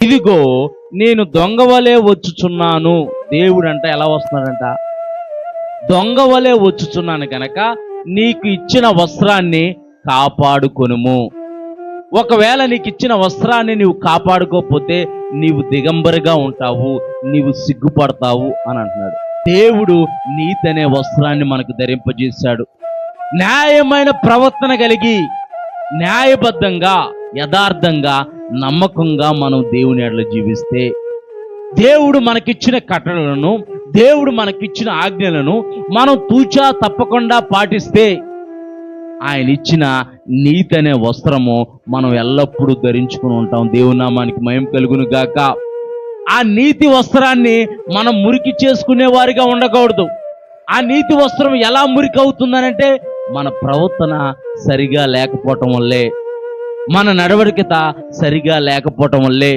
ఇదిగో నేను దొంగవలే వచ్చుచున్నాను. దేవుడు అంట ఎలా వస్తున్నాడంట? దొంగవలే వచ్చుచున్నాను కనుక నీకు ఇచ్చిన వస్త్రాన్ని కాపాడుకొనుము. ఒకవేళ నీకు ఇచ్చిన వస్త్రాన్ని నీవు కాపాడుకోకపోతే నీవు దిగంబరిగా ఉంటావు, నీవు సిగ్గుపడతావు అని అంటున్నాడు. దేవుడు నీతి అనే వస్త్రాన్ని మనకు ధరింపజేశాడు. న్యాయమైన ప్రవర్తన కలిగి న్యాయబద్ధంగా యథార్థంగా నమ్మకంగా మనం దేవుని ఎడల జీవిస్తే, దేవుడు మనకిచ్చిన కట్టడలను, దేవుడు మనకిచ్చిన ఆజ్ఞలను మనం తూచా తప్పకుండా పాటిస్తే ఆయన ఇచ్చిన నీతి అనే వస్త్రము మనం ఎల్లప్పుడూ ధరించుకుని ఉంటాం. దేవుని నామానికి మహిమ కలుగును గాక. ఆ నీతి వస్త్రాన్ని మనం మురికి చేసుకునే వారిగా ఉండకూడదు. ఆ నీతి వస్త్రం ఎలా మురికి అవుతుందనంటే మన ప్రవర్తన సరిగా లేకపోవటం వల్లే, మన నడవడికత సరిగా లేకపోవటం వల్లే.